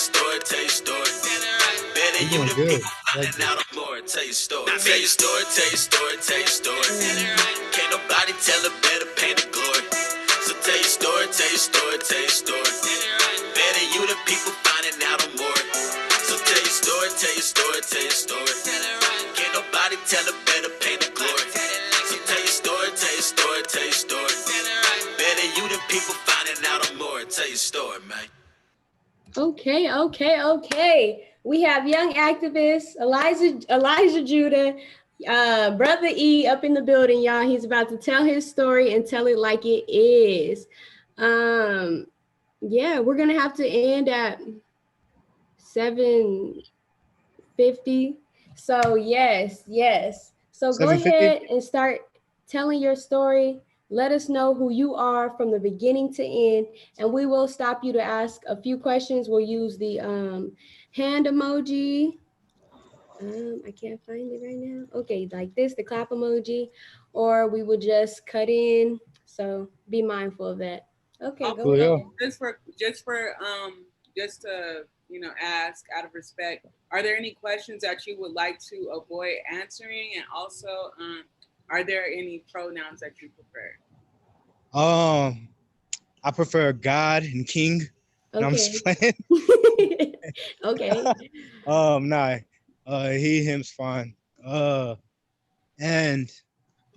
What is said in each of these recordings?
story, tell your story. Better You're you doing the good. people Like finding this. out more. Tell your story. Tell your story, tell your story, tell your story. Can't nobody tell a better paint the glory. So tell your story, tell your story, tell your story. Better you the people finding out more. So tell your story, tell your story, tell your story. Can't nobody tell a better paint the glory. So tell your story, tell your story, tell your story. Better you the people finding out more. Tell your story, man. Okay. We have young activist Elijah Judah, brother E up in the building, y'all. He's about to tell his story and tell it like it is. Yeah, we're gonna have to end at 7:50. So yes. So go 750. ahead and start telling your story. Let us know who you are from the beginning to end, and we will stop you to ask a few questions. We'll use the hand emoji. I can't find it right now. Okay, like this, the clap emoji, or we will just cut in. So be mindful of that. Okay, go Cool, ahead. yeah. Just to ask out of respect, are there any questions that you would like to avoid answering, and also are there any pronouns that you prefer? I prefer God and King. No, I'm Okay. just playing. Okay. Nah. He, him's fine. And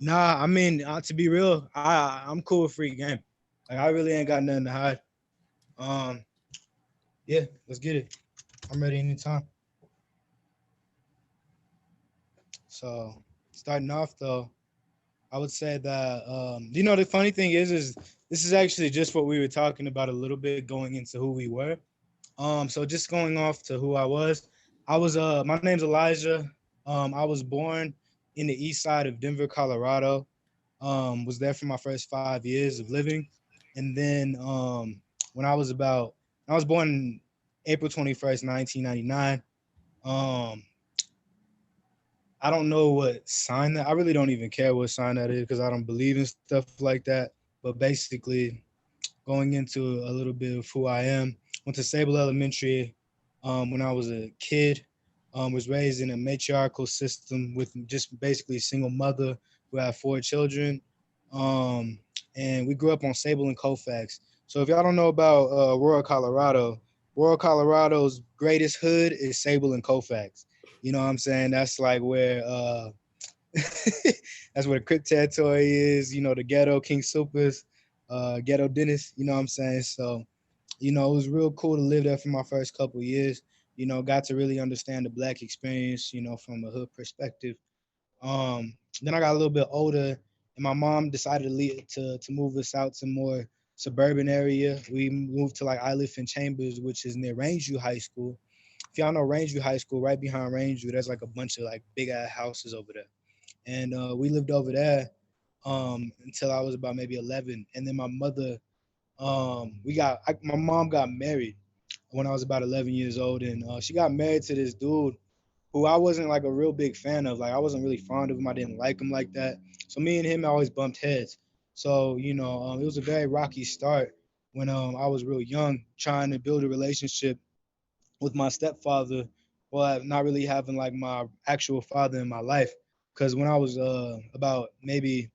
nah, I mean, to be real, I'm cool with free game. Like I really ain't got nothing to hide. Um, yeah, let's get it. I'm ready anytime. So starting off though, I would say that the funny thing is this is actually just what we were talking about a little bit going into who we were. So just going off to who I was my name's Elijah. I was born in the east side of Denver, Colorado. Was there for my first 5 years of living. And then when I was born April 21st, 1999. Um I don't know what sign that I really don't even care what sign that is because I don't believe in stuff like that. But basically, going into a little bit of who I am, went to Sable Elementary when I was a kid. Was raised in a matriarchal system with just basically a single mother who had 4 children. Um, and we grew up on Sable and Colfax. So if y'all don't know about Royal Colorado's greatest hood is Sable and Colfax. You know what I'm saying? That's like where that's where the Crip territory is, the ghetto King Supers, ghetto Dennis, you know what I'm saying? So, it was real cool to live there for my first couple of years, got to really understand the black experience, from a hood perspective. Then I got a little bit older and my mom decided to move us out to more suburban area. We moved to like I live in Chambers, which is near Rangeview High School. If y'all know Rangeview High School, right behind Rangeview, there's like a bunch of like big ass houses over there. And we lived over there until I was about maybe 11. And then my mother, my mom got married when I was about 11 years old, and she got married to this dude who I wasn't like a real big fan of. Like I wasn't really fond of him. I didn't like him like that. So me and him always bumped heads. So it was a very rocky start when I was real young, trying to build a relationship with my stepfather, but not really having like my actual father in my life. Because when I was about maybe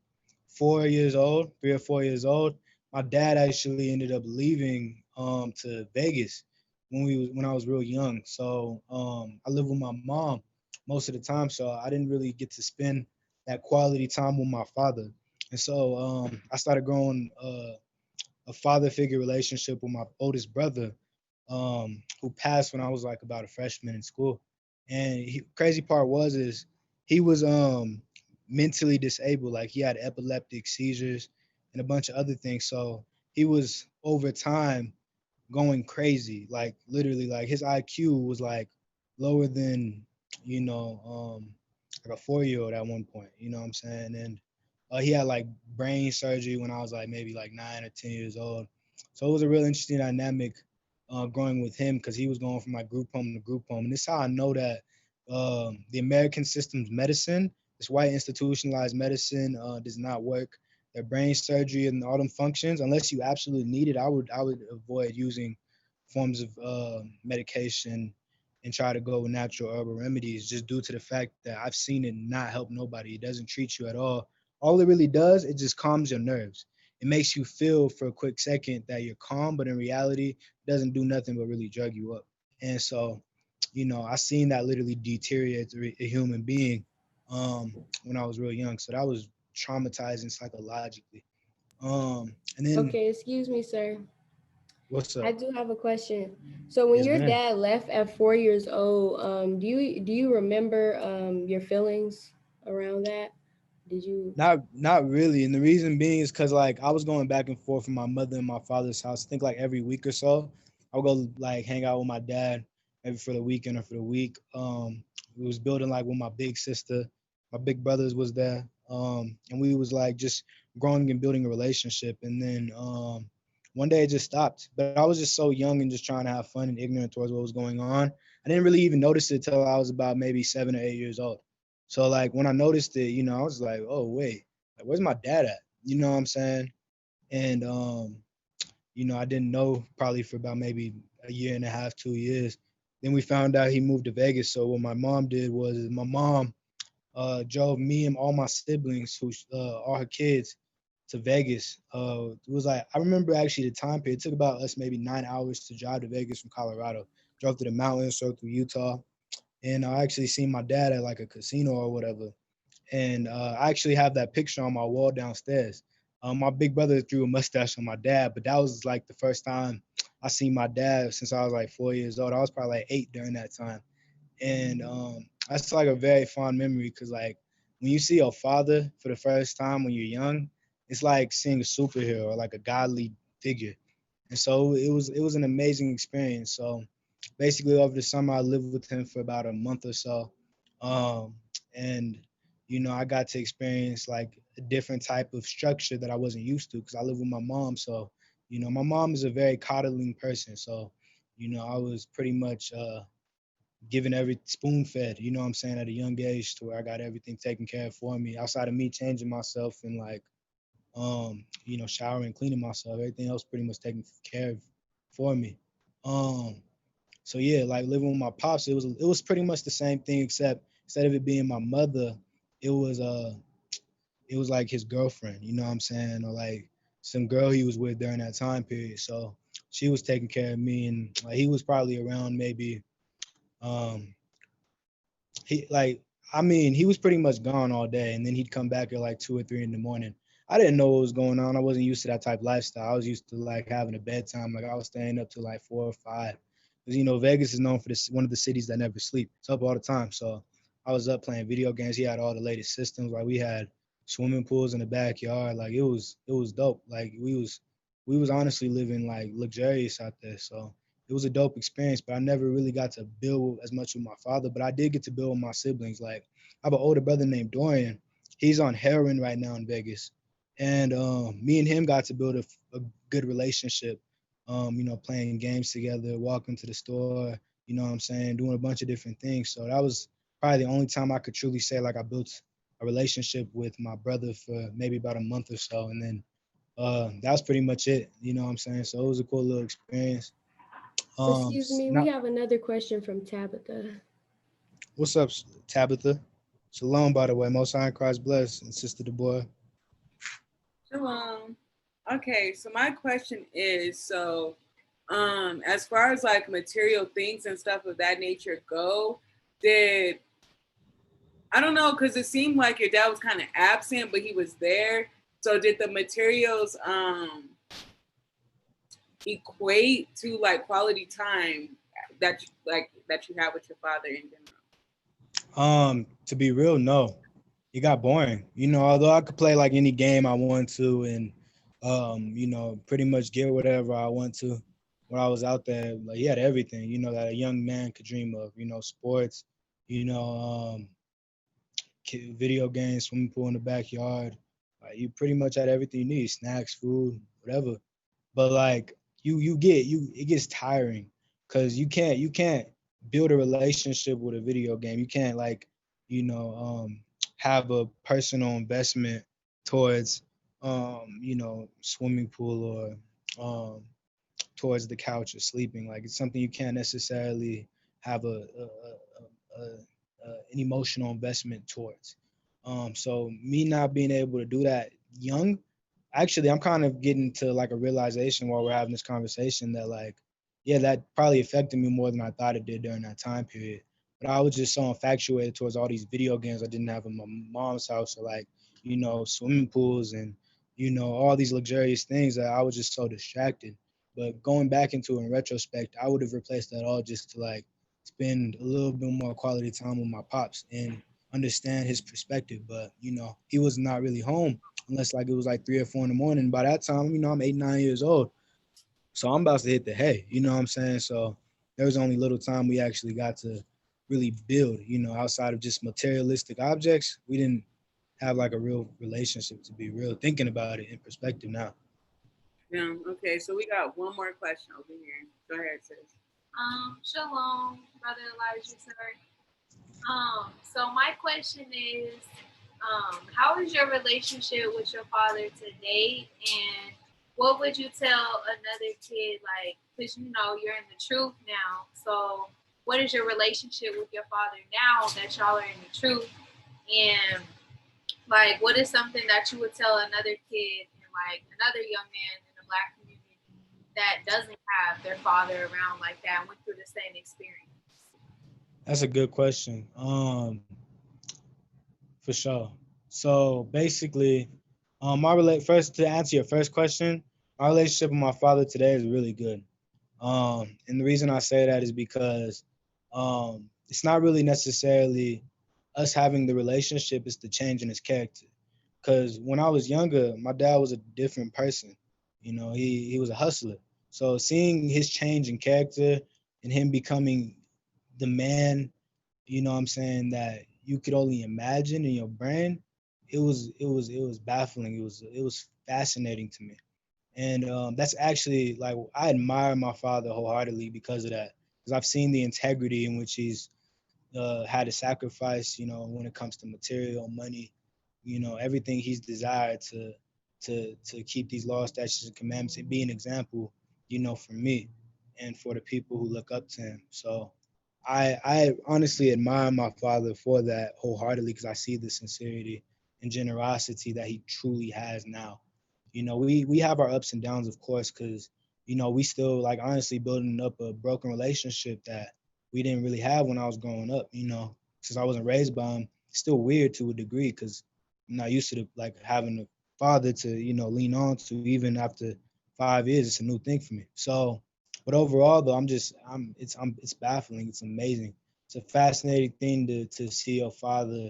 4 years old, 3 or 4 years old, my dad actually ended up leaving to Vegas when I was real young. So I lived with my mom most of the time, so I didn't really get to spend that quality time with my father. And so I started growing a father figure relationship with my oldest brother, who passed when I was like about a freshman in school. And crazy part is he was mentally disabled. Like he had epileptic seizures and a bunch of other things. So he was over time going crazy. Like literally, like his IQ was like lower than you know like a 4 year old at one point. You know what I'm saying? And he had like brain surgery when I was like maybe like 9 or 10 years old. So it was a real interesting dynamic growing with him because he was going from like group home to group home. And this is how I know that the American system's medicine, this white institutionalized medicine, does not work. Their brain surgery and all them functions, unless you absolutely need it, I would avoid using forms of medication and try to go with natural herbal remedies, just due to the fact that I've seen it not help nobody. It doesn't treat you at all. All it really does, it just calms your nerves. It makes you feel for a quick second that you're calm, but in reality, it doesn't do nothing but really drug you up. And so, I seen that literally deteriorate a human being when I was real young. So that was traumatizing psychologically. And then Okay, excuse me, sir. what's I up? do have a question. So when Yes, your man. dad left at 4 years old, do you remember your feelings around that? Did you? Not really. And the reason being is because like I was going back and forth from my mother and my father's house. I think like every week or so, I would go like hang out with my dad, maybe for the weekend or for the week. We was building like with my big sister, my big brothers was there. And we was like just growing and building a relationship. And then one day it just stopped. But I was just so young and just trying to have fun and ignorant towards what was going on. I didn't really even notice it till I was about maybe 7 or 8 years old. So like when I noticed it, I was like, oh wait, like, where's my dad at? You know what I'm saying? And I didn't know probably for about maybe a year and a half, 2 years. Then we found out he moved to Vegas. So what my mom did was my mom drove me and all my siblings, who all her kids, to Vegas. It was like I remember actually the time period. It took about us maybe 9 hours to drive to Vegas from Colorado. Drove to the mountains, drove through Utah, and I actually seen my dad at like a casino or whatever. And I actually have that picture on my wall downstairs. My big brother threw a mustache on my dad, but that was like the first time I seen my dad since I was like 4 years old. I was probably like 8 during that time, and that's like a very fond memory because like when you see your father for the first time when you're young, it's like seeing a superhero or like a godly figure, and so it was an amazing experience. So basically over the summer I lived with him for about a month or so, um, and I got to experience like a different type of structure that I wasn't used to because I live with my mom. So my mom is a very coddling person. So I was pretty much given every spoon fed, you know what I'm saying, at a young age to where I got everything taken care of for me outside of me changing myself and like showering, cleaning myself, everything else pretty much taken care of for me. Um so yeah, like living with my pops, it was pretty much the same thing except instead of it being my mother, it was it was like his girlfriend, you know what I'm saying, or like some girl he was with during that time period. So she was taking care of me, and like, he was probably around maybe um he like I mean he was pretty much gone all day, and then he'd come back at like 2 or 3 in the morning. I didn't know what was going on. I wasn't used to that type of lifestyle. I was used to like having a bedtime. Like I was staying up till like 4 or 5, because Vegas is known for this one of the cities that never sleep. It's up all the time. So I was up playing video games. He had all the latest systems. Like we had swimming pools in the backyard. Like it was dope. Like we was honestly living like luxurious out there. So it was a dope experience, but I never really got to build as much with my father. But I did get to build with my siblings. Like I have an older brother named Dorian. He's on heroin right now in Vegas, and me and him got to build a good relationship. Playing games together, walking to the store. You know what I'm saying, doing a bunch of different things. So that was probably the only time I could truly say like I built a relationship with my brother for maybe about a month or so, and then that was pretty much it. You know what I'm saying? So it was a cool little experience. Excuse me, we Not have another question from Tabitha. what's up, Tabitha? Shalom, by the way. Most High in Christ bless, and Sister DeBoy. Shalom. Okay, so my question is, so as far as like material things and stuff of that nature go, did I don't know, because it seemed like your dad was kind of absent, but he was there. So did the materials equate to like quality time that you have with your father in general? To be real, no. It got boring. Although I could play like any game I want to, and pretty much get whatever I want to when I was out there. Like he had everything, that a young man could dream of. Sports, you know, um, video games, swimming pool in the backyard. Like you pretty much had everything you need, snacks, food, whatever. But like it gets tiring because you can't build a relationship with a video game. You can't like have a personal investment towards swimming pool or towards the couch or sleeping. Like it's something you can't necessarily have an emotional investment towards. So me not being able to do that young, actually, I'm kind of getting to like a realization while we're having this conversation that like, yeah, that probably affected me more than I thought it did during that time period. But I was just so infatuated towards all these video games I didn't have in my mom's house, or like, swimming pools and, all these luxurious things that I was just so distracted. But going back into it in retrospect, I would have replaced that all just to like spend a little bit more quality time with my pops and understand his perspective. But, he was not really home unless like it was like 3 or 4 in the morning. By that time, I'm 8, 9 years old. So I'm about to hit the hay, you know what I'm saying? So there was only little time we actually got to really build, outside of just materialistic objects. We didn't have like a real relationship, to be real, thinking about it in perspective now. Yeah. Okay. So we got one more question over here. Go ahead, sis. Shalom, Brother Elijah, sir. So my question is, how is your relationship with your father today, and what would you tell another kid, like, because you're in the truth now, so what is your relationship with your father now that y'all are in the truth, and like, what is something that you would tell another kid and like another young man in the Black community that doesn't have their father around like that and went through the same experience? That's a good question. For sure. So basically, first to answer your first question, my relationship with my father today is really good. And the reason I say that is because it's not really necessarily us having the relationship, it's the change in his character. Because when I was younger, my dad was a different person. He was a hustler. So seeing his change in character and him becoming the man, what I'm saying, that you could only imagine in your brain, it was baffling. It was fascinating to me. And that's actually like I admire my father wholeheartedly because of that. Because I've seen the integrity in which he's had to sacrifice, when it comes to material, money, everything he's desired to keep these laws, statutes, and commandments and be an example, for me and for the people who look up to him. So I honestly admire my father for that wholeheartedly because I see the sincerity and generosity that he truly has now. We have our ups and downs, of course, because we still like honestly building up a broken relationship that we didn't really have when I was growing up. Since I wasn't raised by him, it's still weird to a degree because I'm not used to like having a father to lean on to. Even after 5 years, it's a new thing for me. So, but overall though, it's baffling. It's amazing. It's a fascinating thing to see your father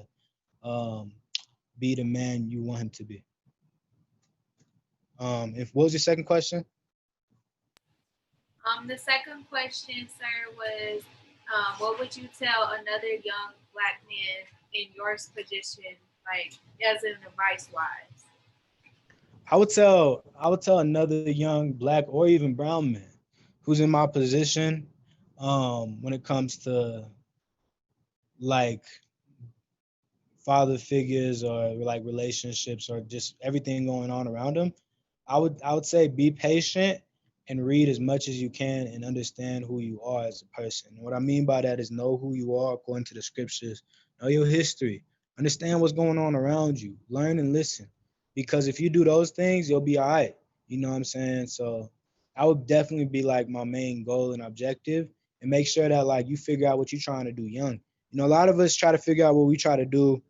be the man you want him to be. What was your second question? The second question, sir, was what would you tell another young Black man in your position, like as an advice wise? I would tell another young Black or even brown man who's in my position, when it comes to like father figures or like relationships or just everything going on around them. I would say be patient and read as much as you can and understand who you are as a person. And what I mean by that is know who you are according to the scriptures, know your history, understand what's going on around you, learn and listen. Because if you do those things, you'll be all right. You know what I'm saying? So I would definitely be like my main goal and objective, and make sure that like you figure out what you're trying to do young. A lot of us try to figure out what we try to do,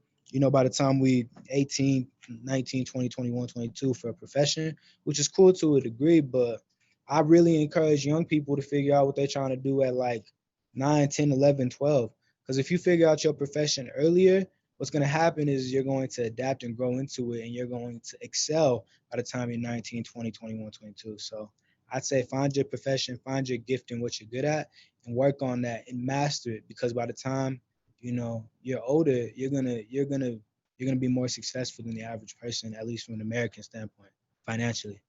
by the time we 18, 19, 20, 21, 22 for a profession, which is cool to a degree, but I really encourage young people to figure out what they're trying to do at like 9, 10, 11, 12. Because if you figure out your profession earlier, what's going to happen is you're going to adapt and grow into it, and you're going to excel by the time you're 19, 20, 21, 22. So I'd say find your profession, find your gift and what you're good at, and work on that and master it. Because by the time you're older, you're gonna be more successful than the average person, at least from an American standpoint, financially.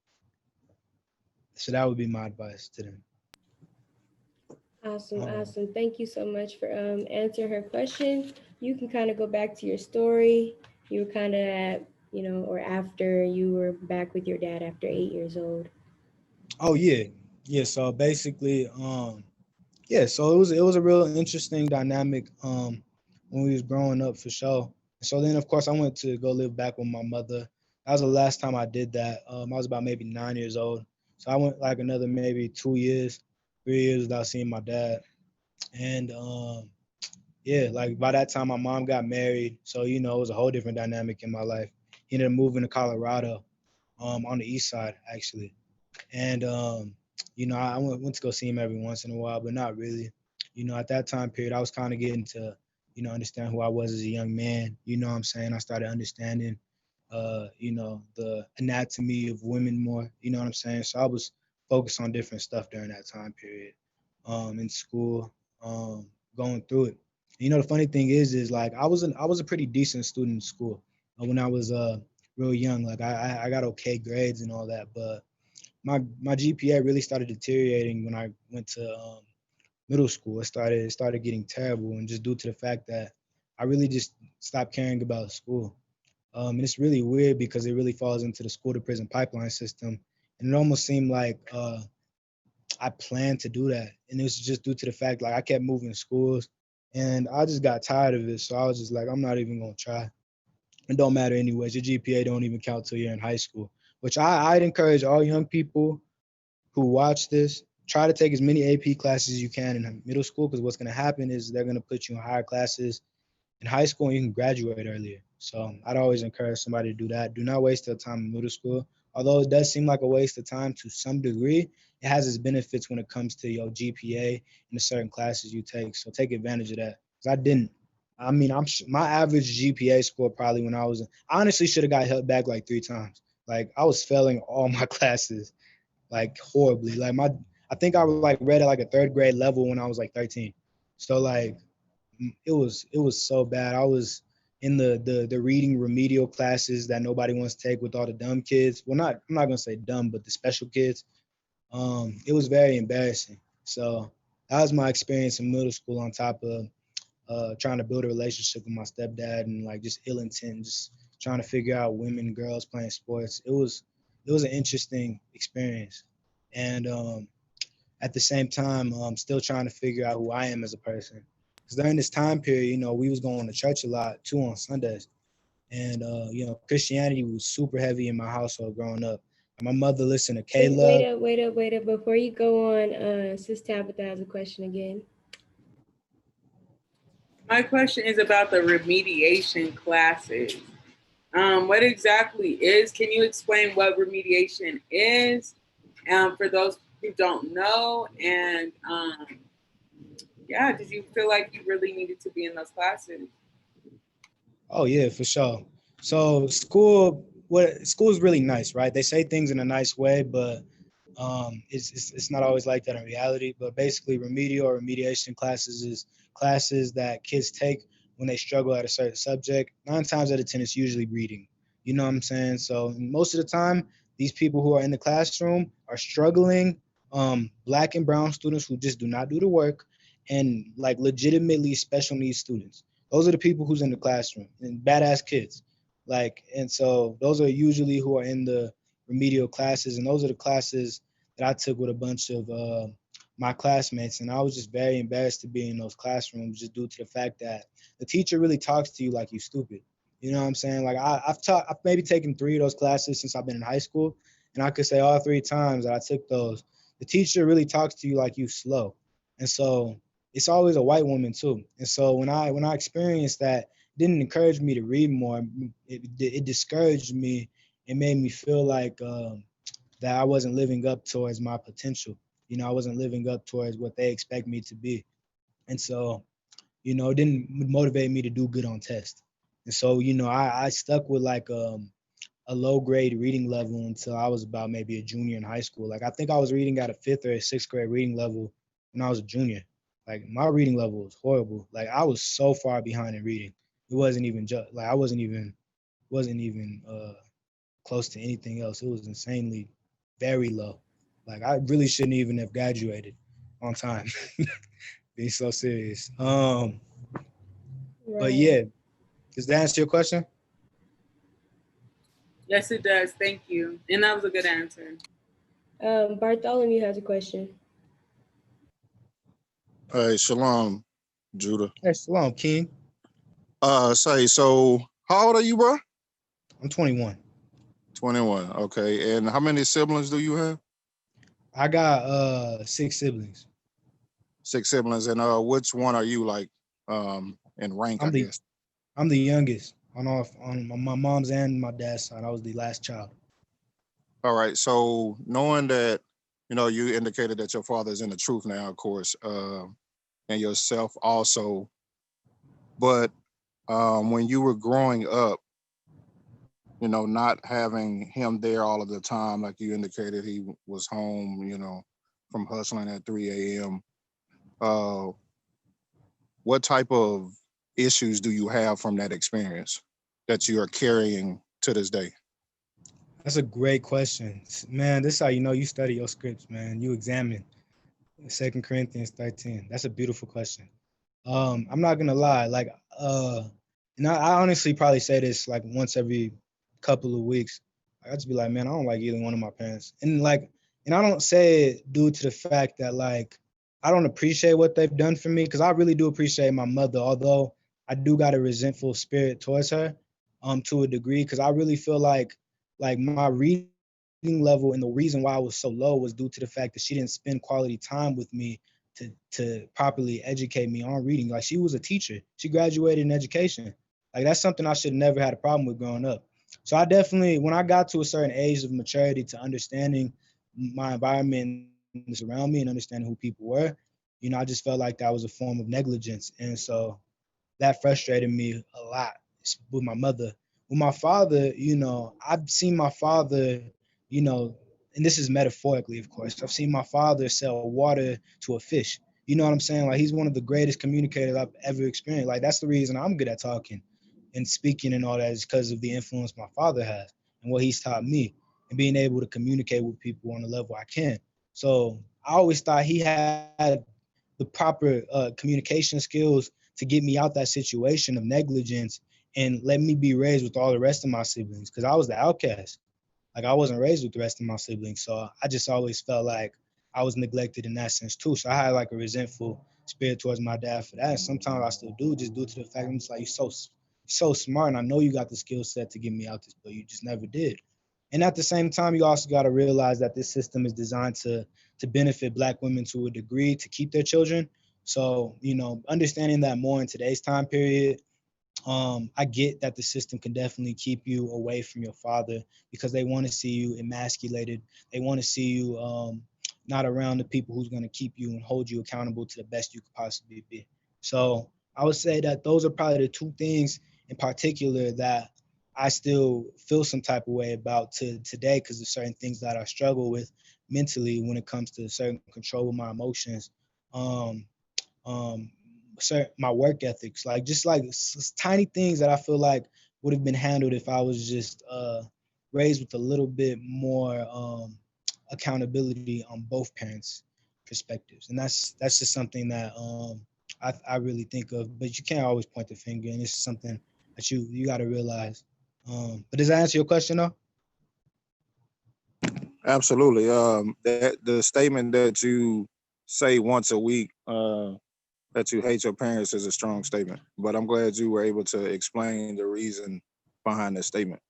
So that would be my advice to them. Awesome. Thank you so much for answering her question. You can kind of go back to your story. You were kind of at, or after you were back with your dad after 8 years old. Oh yeah, Yeah, so basically, yeah, so it was a real interesting dynamic when we was growing up for sure. So then of course I went to go live back with my mother. That was the last time I did that. I was about maybe 9 years old. So I went like another maybe 2 years, 3 years without seeing my dad. And yeah, like by that time my mom got married. So it was a whole different dynamic in my life. He ended up moving to Colorado, on the east side actually. And I went to go see him every once in a while, but not really. At that time period, I was kind of getting to, understand who I was as a young man. You know what I'm saying? I started understanding, the anatomy of women more. You know what I'm saying? So I was focused on different stuff during that time period, in school, going through it. The funny thing is like I was a pretty decent student in school when I was real young. Like I got okay grades and all that, but my GPA really started deteriorating when I went to middle school. It started getting terrible, and just due to the fact that I really just stopped caring about school. And it's really weird because it really falls into the school to prison pipeline system, and it almost seemed like I planned to do that, and it was just due to the fact like I kept moving schools, and I just got tired of it. So I was just like, I'm not even gonna try. It don't matter anyways. Your GPA don't even count till you're in high school. Which I'd encourage all young people who watch this, try to take as many AP classes as you can in middle school, because what's going to happen is they're going to put you in higher classes in high school and you can graduate earlier. So I'd always encourage somebody to do that. Do not waste their time in middle school. Although it does seem like a waste of time to some degree, it has its benefits when it comes to your GPA and the certain classes you take. So take advantage of that. Because I didn't. I mean, my average GPA score probably when I honestly should have got held back like 3 times. Like I was failing all my classes like horribly. Like I think I like read at like a third grade level when I was like 13. So like it was so bad. I was in the reading remedial classes that nobody wants to take with all the dumb kids. Well, I'm not gonna say dumb, but the special kids. It was very embarrassing. So that was my experience in middle school. On top of trying to build a relationship with my stepdad and like just ill intent, just trying to figure out women, girls playing sports. It was an interesting experience, and at the same time, still trying to figure out who I am as a person. Because during this time period, we was going to church a lot too on Sundays, and Christianity was super heavy in my household growing up. My mother listened to K Love. Wait up. Before you go on, Sis Tabitha has a question again. My question is about the remediation classes. What exactly is? Can you explain what remediation is, for those who don't know? And yeah, did you feel like you really needed to be in those classes? Oh yeah, for sure. So school is really nice, right? They say things in a nice way, but it's not always like that in reality. But basically, remedial or remediation classes is classes that kids take when they struggle at a certain subject. 9 times out of 10, it's usually reading. You know what I'm saying? So most of the time, these people who are in the classroom are struggling. Black and brown students who just do not do the work, and like legitimately special needs students. Those are the people who's in the classroom and badass kids. And so those are usually who are in the remedial classes, and those are the classes that I took with a bunch of my classmates. And I was just very embarrassed to be in those classrooms just due to the fact that the teacher really talks to you like you stupid. You know what I'm saying? Like I've maybe taken 3 of those classes since I've been in high school, and I could say all 3 times that I took those, the teacher really talks to you like you slow. And so it's always a white woman too. And so when I experienced that, it didn't encourage me to read more. It discouraged me. It made me feel like that I wasn't living up towards my potential. I wasn't living up towards what they expect me to be. And so, it didn't motivate me to do good on tests. And so, I stuck with like a low grade reading level until I was about maybe a junior in high school. Like I think I was reading at a 5th or a 6th grade reading level when I was a junior. Like my reading level was horrible. Like I was so far behind in reading. It wasn't even just like I wasn't even close to anything else. It was insanely very low. Like I really shouldn't even have graduated on time. Being so serious. But Right. yeah, does that answer your question? Yes, it does. Thank you. And that was a good answer. Bartholomew has a question. Hey, shalom, Judah. Hey, Shalom, King. So how old are you, bro? I'm 21. 21. Okay. And how many siblings do you have? I got 6 siblings. 6 siblings. And which one are you like in rank, I'm I the guess? I'm the youngest on my mom's and my dad's side. I was the last child. All right. So knowing that, you indicated that your father is in the truth now, of course, and yourself also. But when you were growing up, not having him there all of the time, like you indicated, he was home, from hustling at 3 a.m. Uh, what type of issues do you have from that experience that you are carrying to this day? That's a great question. Man, this is how you know you study your scripts, man. You examine 2 Corinthians 13. That's a beautiful question. I'm not gonna lie, like and I honestly probably say this like once every couple of weeks. I just be like, man, I don't like either one of my parents. And I don't say it due to the fact that like I don't appreciate what they've done for me, because I really do appreciate my mother, although I do got a resentful spirit towards her, to a degree, because I really feel like my reading level and the reason why I was so low was due to the fact that she didn't spend quality time with me to properly educate me on reading. Like, she was a teacher. She graduated in education. Like, that's something I should have never had a problem with growing up. So I definitely, when I got to a certain age of maturity to understanding my environment and this around me and understanding who people were, I just felt like that was a form of negligence. And so that frustrated me a lot with my mother. With my father, I've seen my father, and this is metaphorically, of course. I've seen my father sell water to a fish. You know what I'm saying? Like, he's one of the greatest communicators I've ever experienced. Like, that's the reason I'm good at talking and speaking and all that, is because of the influence my father has and what he's taught me and being able to communicate with people on the level I can. So I always thought he had the proper communication skills to get me out that situation of negligence and let me be raised with all the rest of my siblings, because I was the outcast. Like, I wasn't raised with the rest of my siblings. So I just always felt like I was neglected in that sense too. So I had like a resentful spirit towards my dad for that. And sometimes I still do, just due to the fact I'm just like, you're so smart. And I know you got the skill set to get me out this, but you just never did. And at the same time, you also got to realize that this system is designed to benefit Black women to a degree, to keep their children. So, understanding that more in today's time period, I get that the system can definitely keep you away from your father because they want to see you emasculated. They want to see you not around the people who's going to keep you and hold you accountable to the best you could possibly be. So I would say that those are probably the two things in particular that I still feel some type of way about to today, because of certain things that I struggle with mentally when it comes to certain control of my emotions. Um, um, my work ethics, like just like tiny things that I feel like would have been handled if I was just raised with a little bit more accountability on both parents' perspectives, and that's just something that I really think of. But you can't always point the finger, and it's something that you got to realize. But does that answer your question though? Absolutely. That the statement that you say once a week, that you hate your parents, is a strong statement. But I'm glad you were able to explain the reason behind that statement.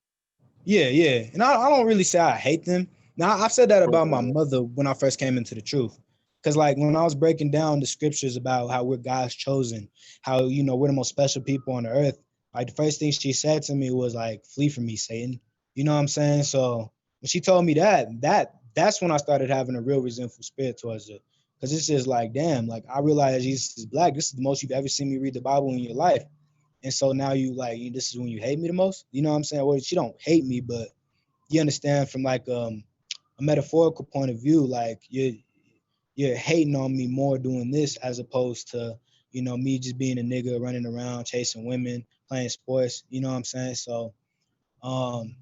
Yeah. And I don't really say I hate them. Now, I've said that about my mother when I first came into the truth. Because, like, when I was breaking down the scriptures about how we're God's chosen, how, we're the most special people on the earth, like, the first thing she said to me was, like, flee from me, Satan. You know what I'm saying? So when she told me that's when I started having a real resentful spirit towards her. Because it's just like, damn, like, I realized Jesus is Black. This is the most you've ever seen me read the Bible in your life. And so now this is when you hate me the most. You know what I'm saying? Well, she don't hate me, but you understand from like a metaphorical point of view, like you're hating on me more doing this as opposed to, me just being a nigga running around chasing women, playing sports. You know what I'm saying? So um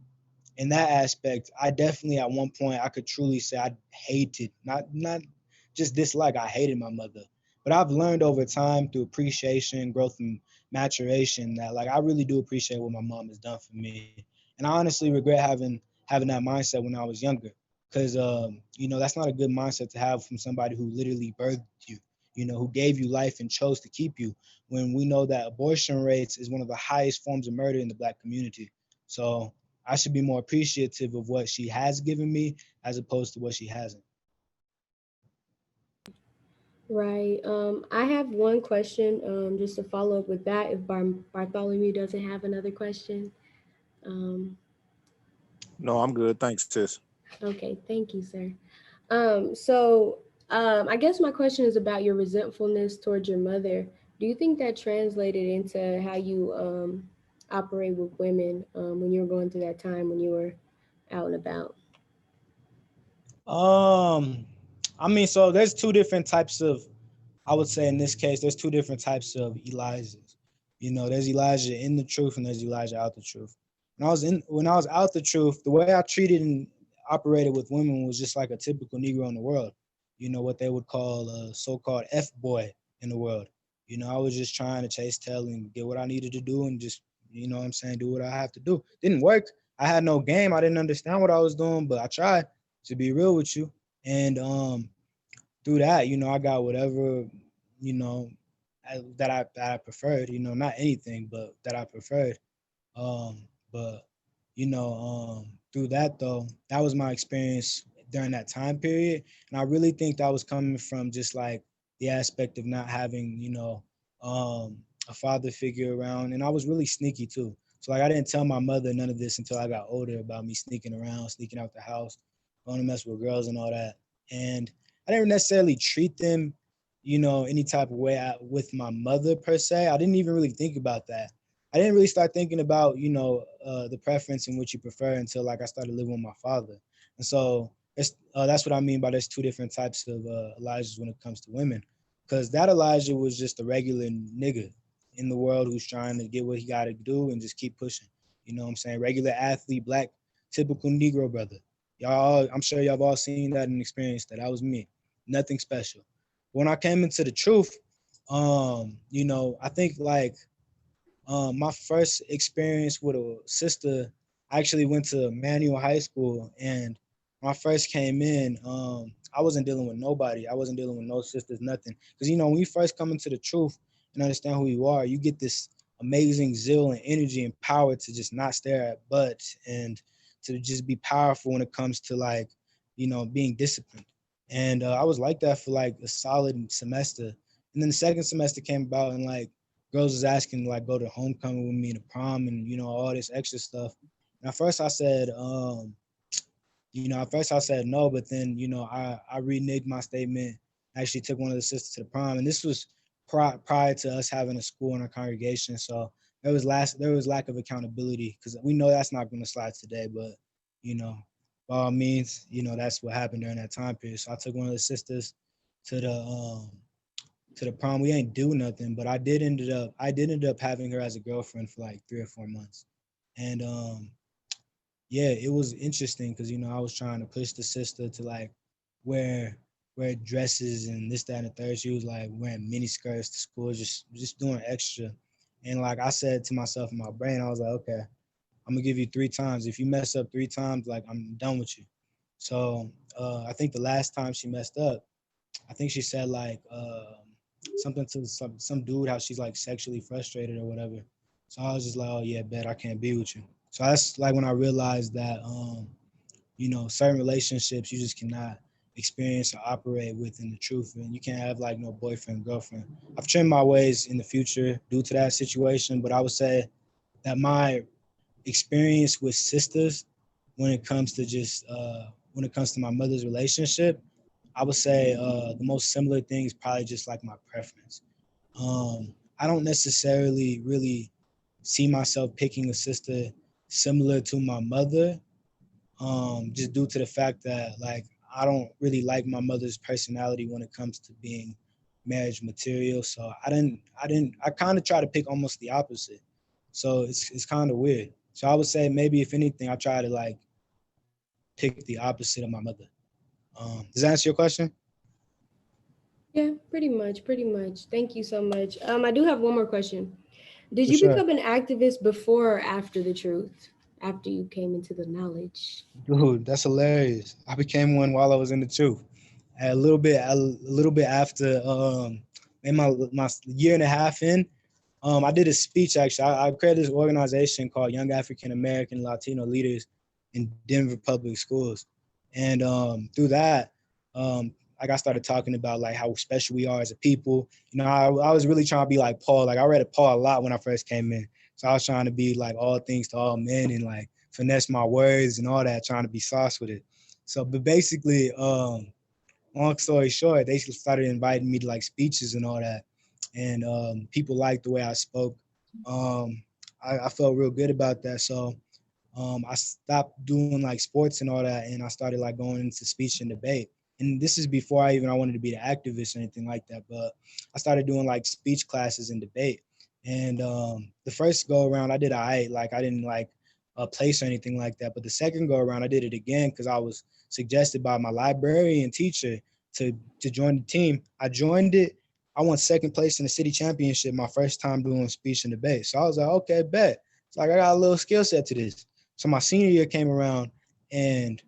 in that aspect, I definitely at one point I could truly say I hated, not just dislike, I hated my mother. But I've learned over time through appreciation, growth, and maturation that like I really do appreciate what my mom has done for me. And I honestly regret having that mindset when I was younger. because you know, that's not a good mindset to have from somebody who literally birthed you, you know, who gave you life and chose to keep you, when we know that abortion rates is one of the highest forms of murder in the Black community. So I should be more appreciative of what she has given me as opposed to what she hasn't. Right. I have one question, just to follow up with that, if Bartholomew doesn't have another question. Um, No, I'm good. Thanks, sis. okay, thank you, sir. So I guess my question is about your resentfulness towards your mother. Do you think that translated into how you operate with women when you were going through that time when you were out and about? I mean, so there's two different types of, I would say in this case, there's two different types of Elijahs. You know, there's Elijah in the truth and there's Elijah out the truth. When I was out the truth, the way I treated and operated with women was just like a typical Negro in the world. You know, what they would call a so-called F-boy in the world. You know, I was just trying to chase tail and get what I needed to do and just, you know what I'm saying, do what I have to do. Didn't work. I had no game. I didn't understand what I was doing, but I tried, to be real with you. And through that, you know, I got whatever, you know, that I preferred, you know, not anything, but that I preferred. But you know, through that though, that was my experience during that time period, and I really think that was coming from just like the aspect of not having, you know, a father figure around, and I was really sneaky too. So like I didn't tell my mother none of this until I got older about me sneaking around, sneaking out the house, going to mess with girls and all that, and I didn't necessarily treat them, you know, any type of way with my mother per se. I didn't even really think about that. I didn't really start thinking about, you know, the preference in which you prefer until like I started living with my father. And so that's what I mean by there's two different types of Elijahs when it comes to women. Because that Elijah was just a regular nigga in the world who's trying to get what he got to do and just keep pushing. You know what I'm saying? Regular athlete, Black, typical Negro brother. Y'all, I'm sure y'all have all seen that and experienced that. That was me. Nothing special. When I came into the truth, you know, I think like my first experience with a sister, I actually went to Manual High School, and when I first came in, I wasn't dealing with nobody. I wasn't dealing with no sisters, nothing. Because you know, when you first come into the truth and understand who you are, you get this amazing zeal and energy and power to just not stare at butts and to just be powerful when it comes to like, you know, being disciplined. And I was like that for like a solid semester. And then the second semester came about, and like girls was asking to like go to homecoming with me to prom and you know all this extra stuff. And at first I said, you know, at first I said no, but then you know I reneged my statement. I actually took one of the sisters to the prom, and this was prior to us having a school in our congregation. So there was lack of accountability because we know that's not going to slide today, but you know, by all means, you know that's what happened during that time period. So I took one of the sisters to the prom. We ain't do nothing, but I did end up having her as a girlfriend for like 3 or 4 months. And yeah, it was interesting because you know I was trying to push the sister to like wear wear dresses and this, that, and the third. She was like wearing mini skirts to school, just doing extra. And like I said to myself in my brain, I was like, okay, I'm gonna give you 3 times. If you mess up 3 times, like I'm done with you. So I think the last time she messed up, I think she said like something to some dude how she's like sexually frustrated or whatever. So I was just like, oh yeah, bet I can't be with you. So that's like when I realized that you know, certain relationships you just cannot experience or operate within the truth, and you can't have like no boyfriend, girlfriend. I've trimmed my ways in the future due to that situation, but I would say that my experience with sisters when it comes to just when it comes to my mother's relationship, I would say the most similar thing is probably just like my preference. I don't necessarily really see myself picking a sister similar to my mother, just due to the fact that like I don't really like my mother's personality when it comes to being marriage material. So I kind of try to pick almost the opposite. So it's kind of weird. So I would say maybe if anything, I try to like pick the opposite of my mother. Does that answer your question? Yeah, pretty much, pretty much. Thank you so much. I do have one more question. Did For you sure. become an activist before or after the truth? after you came into the knowledge? Dude, that's hilarious. I became one while I was in the truth. A little bit after, in my year and a half in, I did a speech actually. I created this organization called Young African American Latino Leaders in Denver Public Schools, and through that, like I started talking about like how special we are as a people. You know, I was really trying to be like Paul. Like I read Paul a lot when I first came in, so I was trying to be like all things to all men and like finesse my words and all that, trying to be sauce with it. So, but basically, long story short, they started inviting me to like speeches and all that, and people liked the way I spoke. Um, I felt real good about that, so I stopped doing like sports and all that, and I started like going into speech and debate. And this is before I wanted to be an activist or anything like that, but I started doing like speech classes and debate. And the first go around, I did like I didn't like a place or anything like that. But the second go around, I did it again because I was suggested by my librarian teacher to join the team. I joined it. I won second place in the city championship my first time doing speech and debate. So I was like, okay, bet. It's like I got a little skill set to this. So my senior year came around, and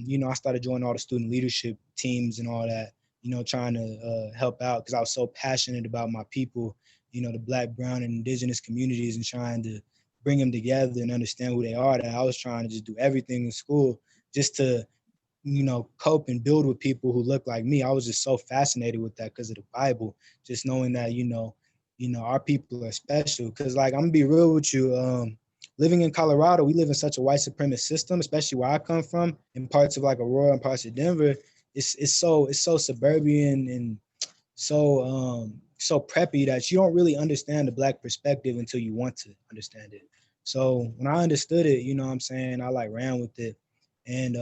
you know, I started joining all the student leadership teams and all that, you know, trying to help out because I was so passionate about my people, you know, the Black, brown, and indigenous communities, and trying to bring them together and understand who they are. That I was trying to just do everything in school just to, you know, cope and build with people who look like me. I was just so fascinated with that because of the Bible, just knowing that, our people are special. Because like, I'm gonna be real with you, living in Colorado, we live in such a white supremacist system, especially where I come from, in parts of like Aurora and parts of Denver. It's so suburban and so preppy that you don't really understand the Black perspective until you want to understand it. So when I understood it, you know what I'm saying, I like ran with it, and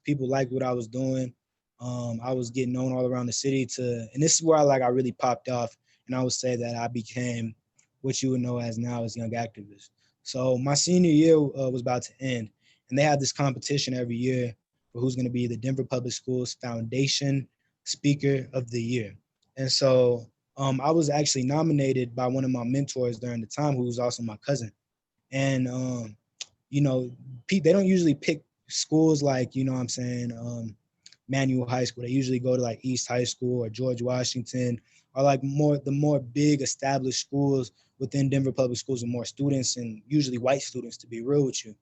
people liked what I was doing. I was getting known all around the city and this is where I really popped off, and I would say that I became what you would know as now as young activist. So my senior year was about to end, and they have this competition every year for who's going to be the Denver Public Schools Foundation Speaker of the Year. And so I was actually nominated by one of my mentors during the time, who was also my cousin. And you know, they don't usually pick schools like, you know what I'm saying, Manual High School. They usually go to like East High School or George Washington, or like the more big established schools within Denver Public Schools with more students, and usually white students, to be real with you.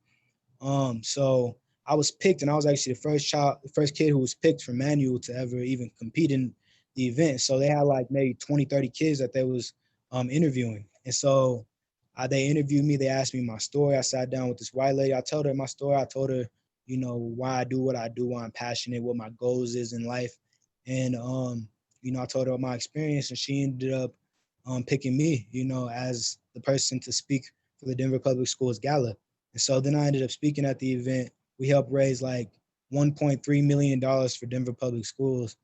So I was picked, and I was actually the first kid who was picked for Manual to ever even compete in the event. So they had like maybe 20, 30 kids that they was interviewing. And so they interviewed me. They asked me my story. I sat down with this white lady. I told her my story. I told her, you know, why I do what I do, why I'm passionate, what my goals is in life. And, you know, I told her my experience, and she ended up picking me, you know, as the person to speak for the Denver Public Schools Gala. And so then I ended up speaking at the event. We helped raise like $1.3 million for Denver Public Schools.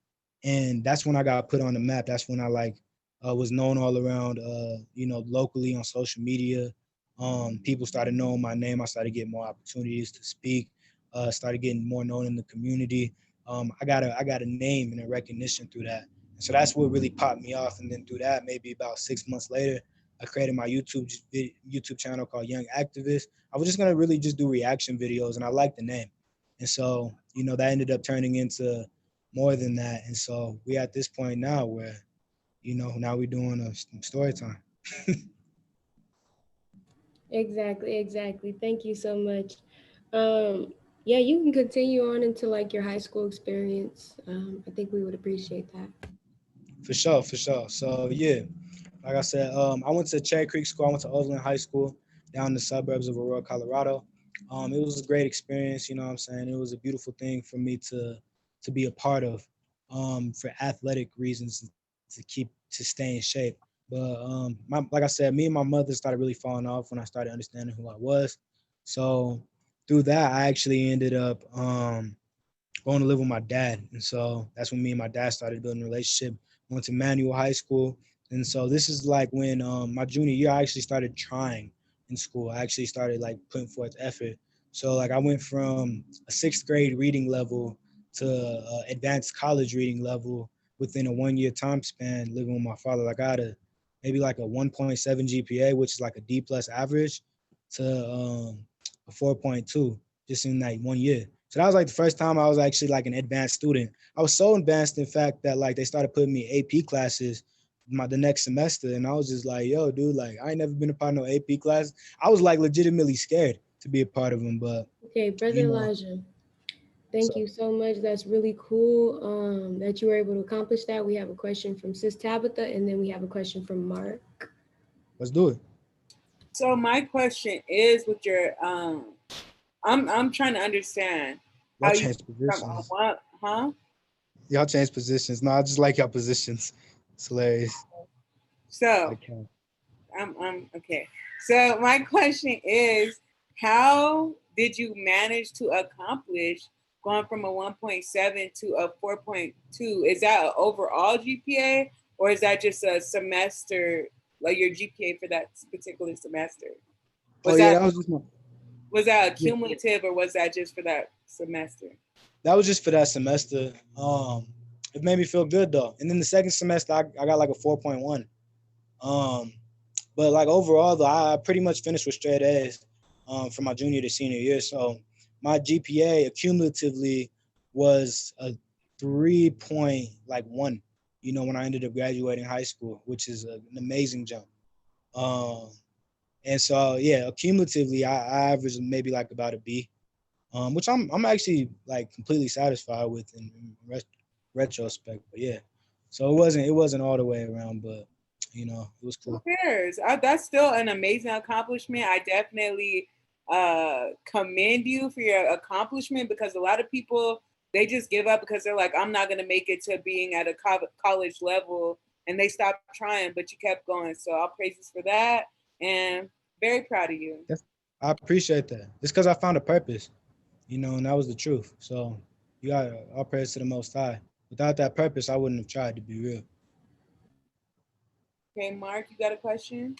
And that's when I got put on the map. That's when I was known all around, you know, locally on social media. People started knowing my name. I started getting more opportunities to speak, started getting more known in the community. I got a name and a recognition through that. And so that's what really popped me off. And then through that, maybe about 6 months later, I created my YouTube channel called Young Activist. I was just gonna really just do reaction videos, and I liked the name. And so, you know, that ended up turning into more than that. And so we at this point now where, you know, now we're doing a story time. Exactly. Thank you so much. Yeah, you can continue on into like your high school experience. I think we would appreciate that. For sure. So yeah, like I said, I went to Cherry Creek School. I went to Overland High School down in the suburbs of Aurora, Colorado. It was a great experience, you know what I'm saying? It was a beautiful thing for me to be a part of, for athletic reasons, to stay in shape. But like I said, me and my mother started really falling off when I started understanding who I was. So through that, I actually ended up going to live with my dad. And so that's when me and my dad started building a relationship. Went to Manual High School. And so this is like when my junior year, I actually started trying in school. I actually started like putting forth effort. So like I went from a 6th grade reading level to advanced college reading level within a 1-year time span living with my father. Like I had maybe like a 1.7 GPA, which is like a D plus average, to a 4.2 just in like 1 year. So that was like the first time I was actually like an advanced student. I was so advanced, in fact, that like they started putting me in AP classes the next semester, and I was just like, yo, dude, like I ain't never been a part of no AP class. I was like legitimately scared to be a part of them, but Okay, Brother Elijah, thank you so much. That's really cool that you were able to accomplish that. We have a question from Sis Tabitha, and then we have a question from Mark. Let's do it. So my question is with your I'm trying to understand how you change positions. Huh? Y'all change positions. No, I just like y'all positions. It's hilarious. So I'm okay. So my question is, how did you manage to accomplish going from a 1.7 to a 4.2? Is that an overall GPA, or is that just a semester, like your GPA for that particular semester? Was that cumulative, or was that just for that semester? That was just for that semester. It made me feel good though. And then the second semester, I got like a 4.1. But like overall though, I pretty much finished with straight A's from my junior to senior year. So my GPA cumulatively was a 3.1, you know, when I ended up graduating high school, which is an amazing jump. And so yeah, cumulatively I averaged maybe like about a B, which I'm actually like completely satisfied with in retrospect. But yeah, so it wasn't all the way around, but you know, it was cool. Who cares? That's still an amazing accomplishment. I definitely commend you for your accomplishment, because a lot of people, they just give up because they're like, I'm not going to make it to being at a college level, and they stop trying, but you kept going. So I'll praise you for that, and very proud of you. I appreciate that. It's because I found a purpose, you know, and that was the truth. So you got all praise to the Most High. Without that purpose, I wouldn't have tried, to be real. Okay, Mark, you got a question?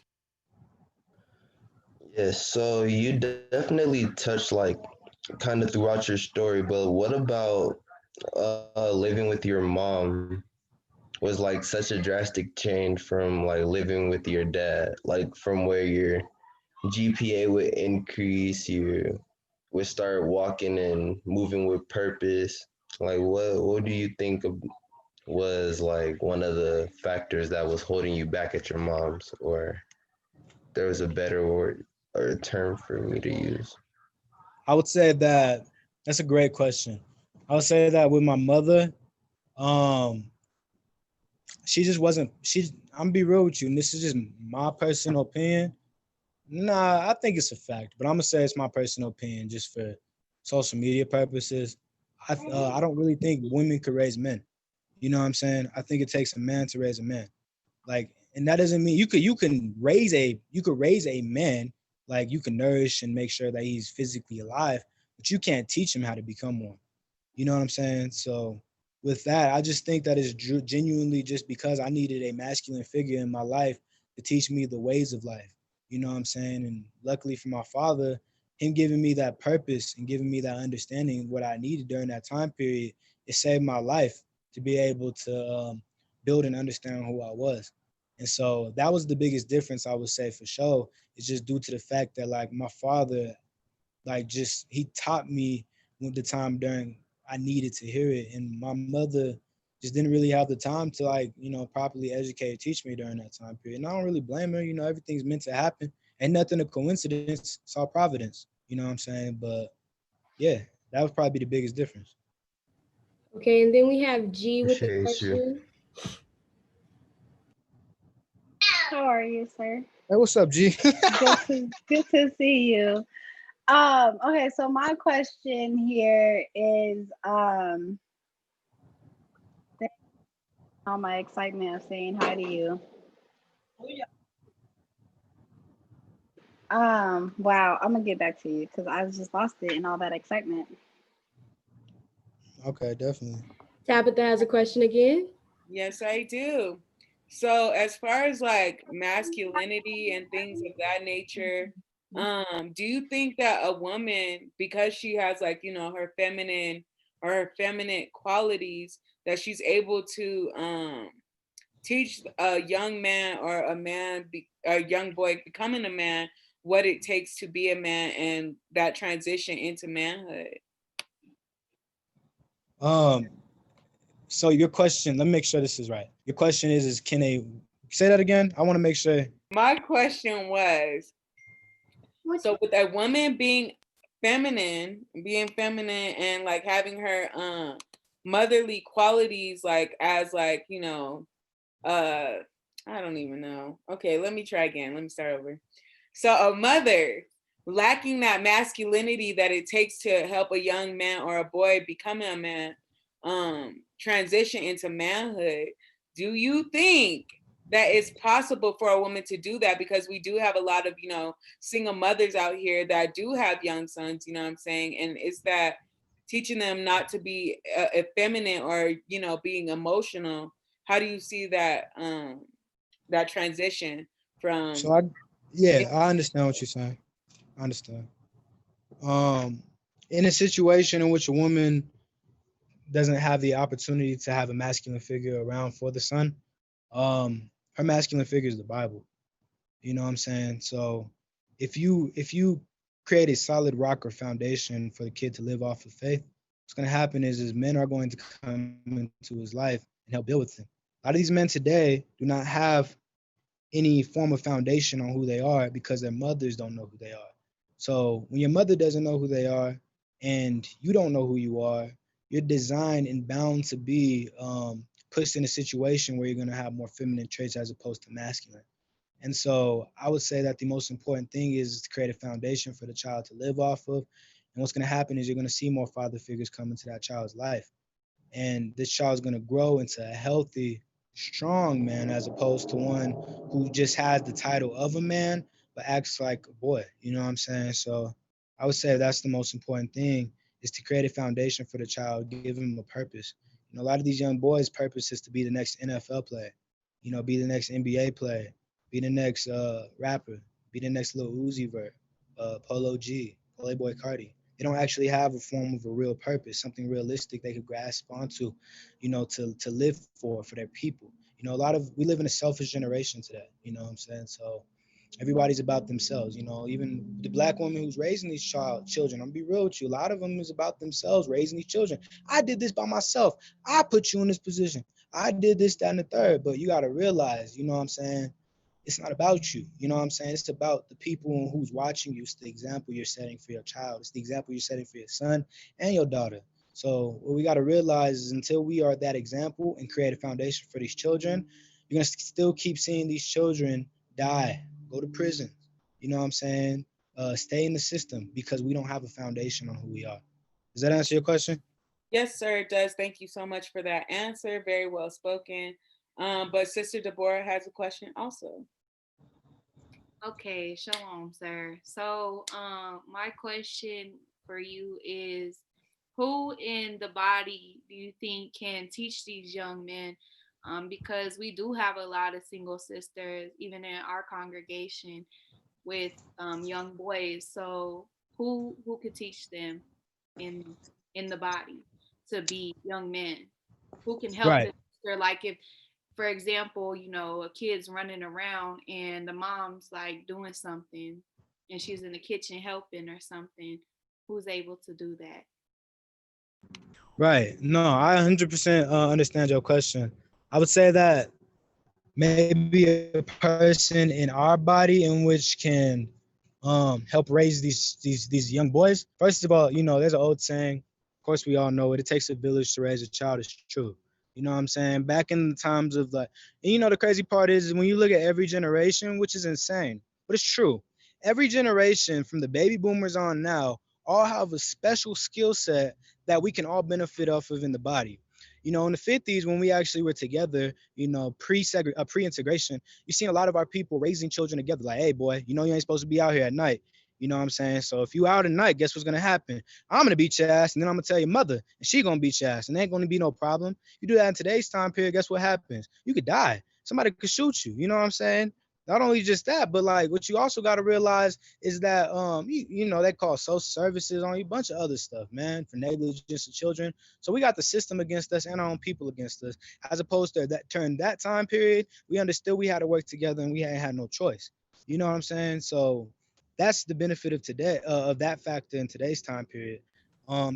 Yes, so you definitely touched like kind of throughout your story, but what about living with your mom was like such a drastic change from like living with your dad, like from where your GPA would increase, you would start walking and moving with purpose. Like what do you think was like one of the factors that was holding you back at your mom's, or there was a better word or a term for me to use? I would say that's a great question. I would say that with my mother, she just wasn't. I'm gonna be real with you, and this is just my personal opinion. Nah, I think it's a fact, but I'm gonna say it's my personal opinion just for social media purposes. I don't really think women could raise men. You know what I'm saying? I think it takes a man to raise a man. Like, and that doesn't mean you could raise a man, like you can nourish and make sure that he's physically alive, but you can't teach him how to become one. You know what I'm saying? So with that, I just think that is genuinely just because I needed a masculine figure in my life to teach me the ways of life. You know what I'm saying? And luckily for my father, him giving me that purpose and giving me that understanding of what I needed during that time period, it saved my life to be able to build and understand who I was. And so that was the biggest difference, I would say, for sure. It's just due to the fact that like my father, like just he taught me when the time during I needed to hear it. And my mother just didn't really have the time to like, you know, properly educate and teach me during that time period. And I don't really blame her, you know, everything's meant to happen. Ain't nothing a coincidence, it's all providence. You know what I'm saying? But yeah, that would probably be the biggest difference. Okay, and then we have G with the Appreciate question. you. How are you, sir? Hey, what's up, G? Good to see you. Okay, so my question here is all my excitement of saying hi to you. Wow, I'm gonna get back to you because I just lost it in all that excitement. Okay, definitely. Tabitha has a question again. Yes, I do. So as far as like masculinity and things of that nature, do you think that a woman, because she has like, you know, her feminine qualities, that she's able to teach a young man or a young boy becoming a man what it takes to be a man and that transition into manhood. So your question, let me make sure this is right. Your question is can they say that again? I want to make sure. My question was, so with a woman being feminine and like having her motherly qualities, like as like, you know, I don't even know. Okay, let me try again. Let me start over. So a mother lacking that masculinity that it takes to help a young man or a boy becoming a man transition into manhood, do you think that it's possible for a woman to do that? Because we do have a lot of, you know, single mothers out here that do have young sons, you know what I'm saying? And is that teaching them not to be effeminate or, you know, being emotional? How do you see that that transition from? So I understand what you're saying. I understand. In a situation in which a woman doesn't have the opportunity to have a masculine figure around for the son, her masculine figure is the Bible. You know what I'm saying? So if you create a solid rock or foundation for the kid to live off of faith, what's going to happen is men are going to come into his life and help build with him. A lot of these men today do not have any form of foundation on who they are because their mothers don't know who they are. So when your mother doesn't know who they are and you don't know who you are, you're designed and bound to be pushed in a situation where you're going to have more feminine traits as opposed to masculine. And so I would say that the most important thing is to create a foundation for the child to live off of. And what's going to happen is you're going to see more father figures come into that child's life. And this child's going to grow into a healthy, strong man as opposed to one who just has the title of a man but acts like a boy. You know what I'm saying? So I would say that's the most important thing, is to create a foundation for the child, give him a purpose. You know, a lot of these young boys' purpose is to be the next NFL player, you know, be the next NBA player, be the next rapper, be the next Lil Uzi Vert, Polo G, Playboy Cardi. They don't actually have a form of a real purpose, something realistic they could grasp onto, you know, to live for their people. You know, we live in a selfish generation today, you know what I'm saying? So everybody's about themselves, you know, even the black woman who's raising these children, I'm gonna be real with you, a lot of them is about themselves, raising these children. I did this by myself. I put you in this position. I did this, that, and the third, but you gotta realize, you know what I'm saying? It's not about you. You know what I'm saying? It's about the people who's watching you. It's the example you're setting for your child. It's the example you're setting for your son and your daughter. So what we got to realize is until we are that example and create a foundation for these children, you're going to still keep seeing these children die, go to prison. You know what I'm saying? Stay in the system because we don't have a foundation on who we are. Does that answer your question? Yes, sir, it does. Thank you so much for that answer. Very well spoken. But Sister Deborah has a question also. Okay, shalom, sir. So, my question for you is, who in the body do you think can teach these young men? Because we do have a lot of single sisters, even in our congregation, with young boys. So, who could teach them in the body to be young men? Who can help Right. them? Like if, for example, you know, a kid's running around and the mom's like doing something and she's in the kitchen helping or something, who's able to do that? Right. No, I 100% understand your question. I would say that maybe a person in our body in which can help raise these young boys. First of all, you know, there's an old saying, of course we all know it, it takes a village to raise a child. It's true. You know what I'm saying? Back in the times of like, and you know, the crazy part is when you look at every generation, which is insane, but it's true. Every generation from the baby boomers on now all have a special skill set that we can all benefit off of in the body. You know, in the 50s, when we actually were together, you know, pre-integration, you seen a lot of our people raising children together. Like, hey, boy, you know, you ain't supposed to be out here at night. You know what I'm saying? So if you out at night, guess what's going to happen? I'm going to beat your ass, and then I'm going to tell your mother, and she going to beat your ass, and there ain't going to be no problem. You do that in today's time period, guess what happens? You could die. Somebody could shoot you. You know what I'm saying? Not only just that, but like what you also got to realize is that you know, they call social services on you, a bunch of other stuff, man, for negligence of children. So we got the system against us and our own people against us, as opposed to that during that time period, we understood we had to work together and we ain't had no choice. You know what I'm saying? So that's the benefit of today, of that factor in today's time period.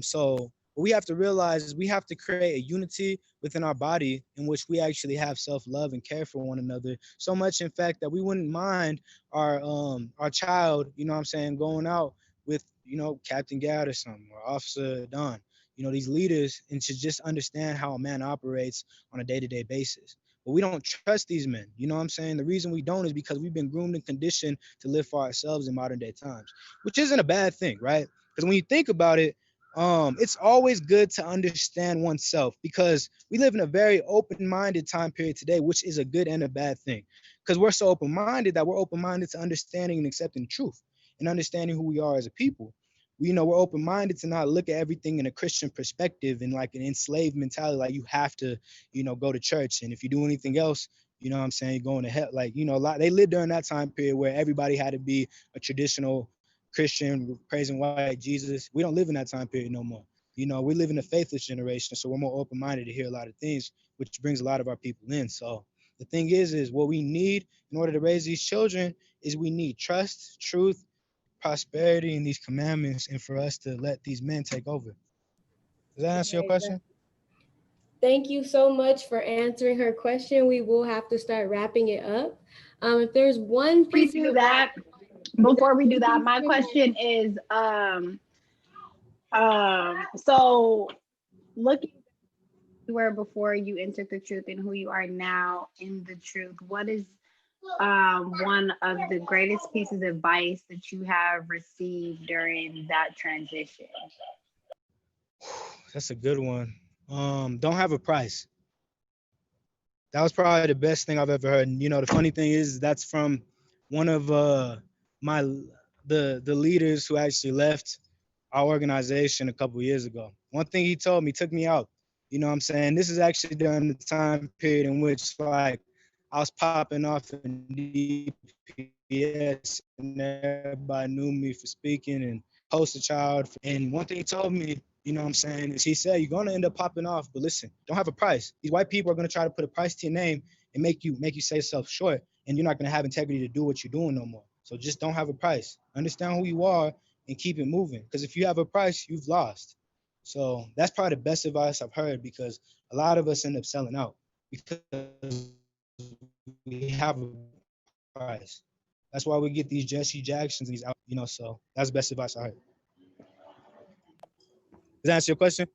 So what we have to realize is we have to create a unity within our body in which we actually have self-love and care for one another. So much, in fact, that we wouldn't mind our child, you know what I'm saying, going out with, you know, Captain Gad or something, or Officer Don, you know, these leaders, and to just understand how a man operates on a day-to-day basis. But we don't trust these men. You know what I'm saying? The reason we don't is because we've been groomed and conditioned to live for ourselves in modern day times, which isn't a bad thing, right? Because when you think about it, it's always good to understand oneself, because we live in a very open-minded time period today, which is a good and a bad thing. Because we're so open-minded that we're open-minded to understanding and accepting the truth and understanding who we are as a people. We, you know, we're open-minded to not look at everything in a Christian perspective and like an enslaved mentality, like you have to, you know, go to church, and if you do anything else, you know what I'm saying, you're going to hell. Like, you know, a lot, they lived during that time period where everybody had to be a traditional Christian praising white Jesus. We don't live in that time period no more. You know, we live in a faithless generation, so we're more open-minded to hear a lot of things, which brings a lot of our people in. So the thing is what we need in order to raise these children is we need trust, truth, prosperity, and these commandments, and for us to let these men take over. Does that answer your question? Thank you so much for answering her question. We will have to start wrapping it up. If there's one piece do that, before we do that, my question is, so looking where before you entered the truth and who you are now in the truth, what is one of the greatest pieces of advice that you have received during that transition? That's a good one. Don't have a price. That was probably the best thing I've ever heard. And, you know, the funny thing is that's from one of my the leaders who actually left our organization a couple of years ago. One thing he told me, took me out. You know what I'm saying? This is actually during the time period in which, like, I was popping off in DPS and everybody knew me for speaking and poster child. And one thing he told me, you know what I'm saying, is he said, you're going to end up popping off, but listen, don't have a price. These white people are going to try to put a price to your name and make you sell yourself short, and you're not going to have integrity to do what you're doing no more. So just don't have a price. Understand who you are and keep it moving. Because if you have a price, you've lost. So that's probably the best advice I've heard, because a lot of us end up selling out because we have a price. That's why we get these Jesse Jacksons and these out, you know, so that's the best advice I heard. Does that answer your question?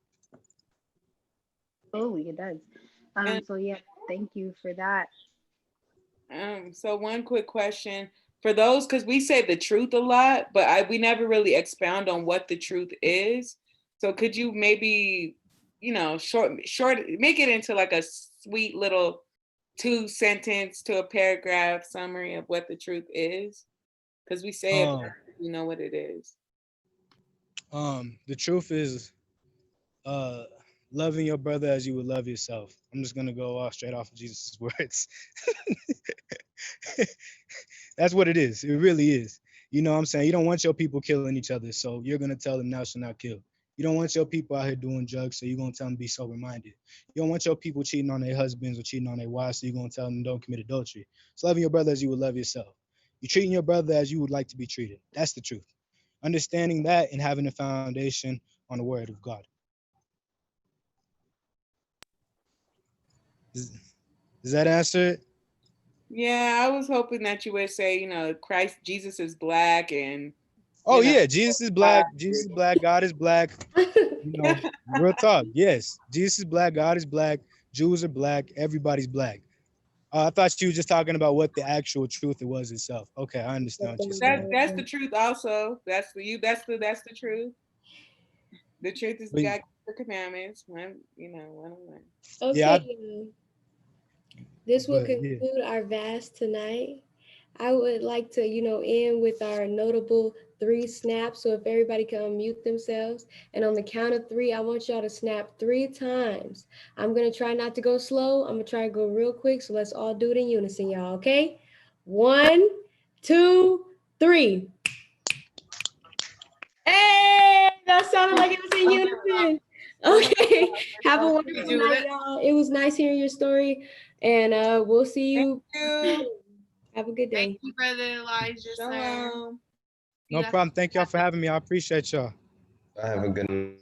Oh, it does. So yeah, thank you for that. So one quick question for those, because we say the truth a lot, but we never really expound on what the truth is. So could you maybe, you know, short, make it into like a sweet little 2-sentence to a paragraph summary of what the truth is? Because we say it, but you know what it is. The truth is loving your brother as you would love yourself. I'm just gonna go straight off of Jesus' words. That's what it is. It really is. You know what I'm saying? You don't want your people killing each other, so you're gonna tell them thou shalt not kill. You don't want your people out here doing drugs, so you're gonna tell them be sober-minded. You don't want your people cheating on their husbands or cheating on their wives, so you're gonna tell them don't commit adultery. It's loving your brother as you would love yourself. You're treating your brother as you would like to be treated. That's the truth. Understanding that and having a foundation on the word of God. Does that answer it? Yeah, I was hoping that you would say, you know, Jesus is black, and oh yeah, Jesus is black. Jesus is black. God is black. You know, real talk. Yes, Jesus is black. God is black. Jews are black. Everybody's black. I thought you were just talking about what the actual truth it was itself. Okay, I understand what you're saying. That's the truth. Also, that's for you. That's the truth. The truth is God, the commandments. One on one. Okay. Yeah, this will conclude our vast tonight. I would like to, end with our notable 3 snaps. So if everybody can unmute themselves, and on the count of 3, I want y'all to snap 3 times. I'm gonna try not to go slow. I'm gonna try to go real quick. So let's all do it in unison, y'all. Okay? 1, 2, 3. Hey, that sounded like it was in unison. Okay. Have a wonderful night, y'all. It was nice hearing your story, and we'll see you. Thank you. Have a good day. Thank you, Brother Elijah. Shalom. You No got- problem. Thank y'all for having me. I appreciate y'all. I have a good